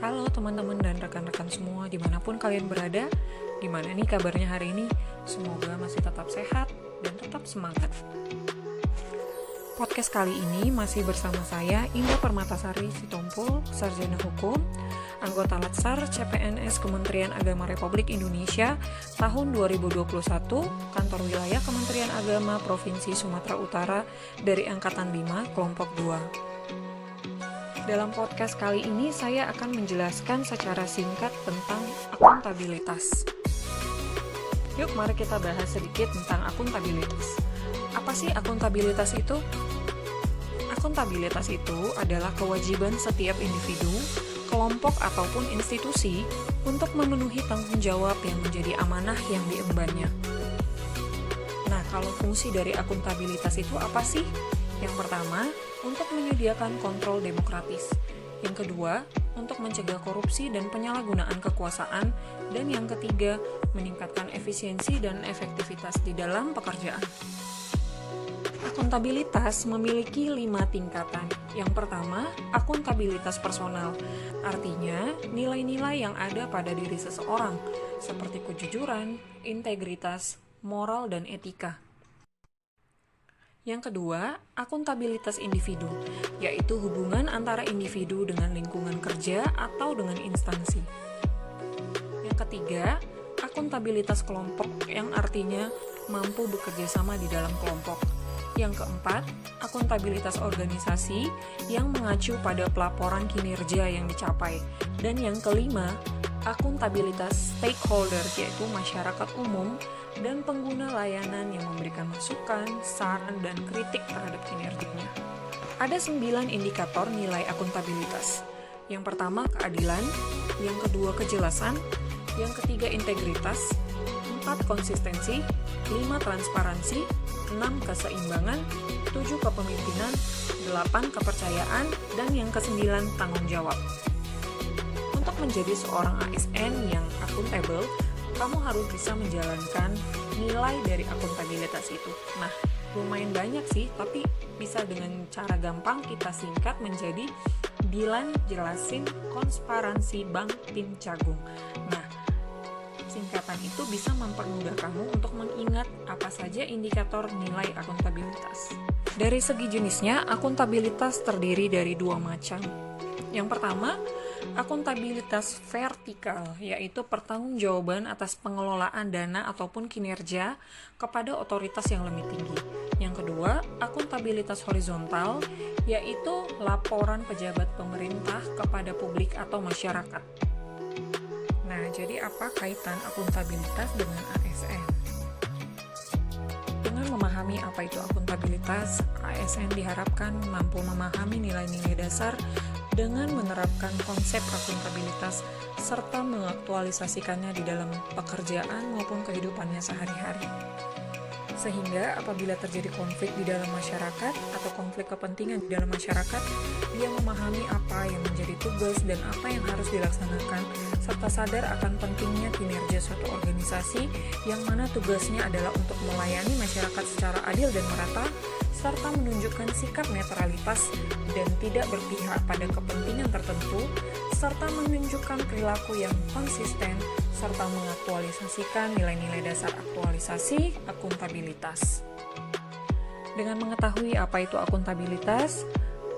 Halo teman-teman dan rekan-rekan semua dimanapun kalian berada. Gimana nih kabarnya hari ini? Semoga masih tetap sehat dan tetap semangat. Podcast kali ini masih bersama saya Indah Permatasari Sitompul, Sarjana Hukum, anggota Latsar CPNS Kementerian Agama Republik Indonesia tahun 2021, Kantor Wilayah Kementerian Agama Provinsi Sumatera Utara dari Angkatan 5, Kelompok 2. Dalam podcast kali ini saya akan menjelaskan secara singkat tentang akuntabilitas. Yuk mari kita bahas sedikit tentang akuntabilitas. Apa sih akuntabilitas itu? Akuntabilitas itu adalah kewajiban setiap individu, kelompok ataupun institusi untuk memenuhi tanggung jawab yang menjadi amanah yang diembannya. Nah, kalau fungsi dari akuntabilitas itu apa sih? Yang pertama, untuk menyediakan kontrol demokratis. Yang kedua, untuk mencegah korupsi dan penyalahgunaan kekuasaan. Dan yang ketiga, meningkatkan efisiensi dan efektivitas di dalam pekerjaan. Akuntabilitas memiliki 5 tingkatan. Yang pertama, akuntabilitas personal. Artinya, nilai-nilai yang ada pada diri seseorang, seperti kejujuran, integritas, moral, dan etika. Yang kedua, akuntabilitas individu, yaitu hubungan antara individu dengan lingkungan kerja atau dengan instansi. Yang ketiga, akuntabilitas kelompok yang artinya mampu bekerja sama di dalam kelompok. Yang keempat, akuntabilitas organisasi yang mengacu pada pelaporan kinerja yang dicapai. Dan yang kelima, akuntabilitas stakeholder, yaitu masyarakat umum dan pengguna layanan yang memberikan masukan, saran, dan kritik terhadap kinerjanya. Ada 9 indikator nilai akuntabilitas. Yang pertama, keadilan. Yang kedua, kejelasan. Yang ketiga, integritas. 4, konsistensi. 5, transparansi. 6, keseimbangan. 7, kepemimpinan. 8, kepercayaan. Dan yang ke-9, tanggung jawab. Untuk menjadi seorang ASN yang akuntabel, kamu harus bisa menjalankan nilai dari akuntabilitas itu. Nah, lumayan banyak sih, tapi bisa dengan cara gampang kita singkat menjadi Bilan Jelasin Transparansi Bank Tim Cagung. Nah, singkatan itu bisa mempermudah kamu untuk mengingat apa saja indikator nilai akuntabilitas. Dari segi jenisnya, akuntabilitas terdiri dari 2 macam. Yang pertama, akuntabilitas vertikal, yaitu pertanggungjawaban atas pengelolaan dana ataupun kinerja kepada otoritas yang lebih tinggi. Yang kedua, akuntabilitas horizontal, yaitu laporan pejabat pemerintah kepada publik atau masyarakat. Nah, jadi apa kaitan akuntabilitas dengan ASN? Dengan memahami apa itu akuntabilitas, ASN diharapkan mampu memahami nilai-nilai dasar dengan menerapkan konsep akuntabilitas serta mengaktualisasikannya di dalam pekerjaan maupun kehidupannya sehari-hari. Sehingga apabila terjadi konflik di dalam masyarakat atau konflik kepentingan di dalam masyarakat, dia memahami apa yang menjadi tugas dan apa yang harus dilaksanakan, serta sadar akan pentingnya kinerja suatu organisasi yang mana tugasnya adalah untuk melayani masyarakat secara adil dan merata, serta menunjukkan sikap netralitas dan tidak berpihak pada kepentingan tertentu, serta menunjukkan perilaku yang konsisten, serta mengaktualisasikan nilai-nilai dasar aktualisasi akuntabilitas. Dengan mengetahui apa itu akuntabilitas,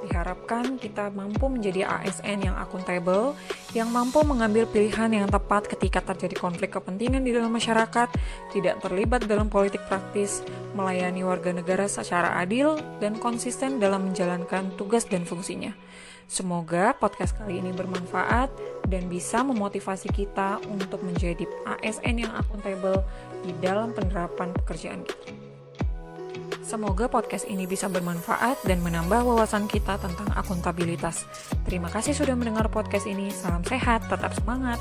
diharapkan kita mampu menjadi ASN yang akuntabel, yang mampu mengambil pilihan yang tepat ketika terjadi konflik kepentingan di dalam masyarakat, tidak terlibat dalam politik praktis, melayani warga negara secara adil, dan konsisten dalam menjalankan tugas dan fungsinya. Semoga podcast kali ini bermanfaat dan bisa memotivasi kita untuk menjadi ASN yang akuntabel di dalam penerapan pekerjaan kita. Semoga podcast ini bisa bermanfaat dan menambah wawasan kita tentang akuntabilitas. Terima kasih sudah mendengar podcast ini. Salam sehat, tetap semangat.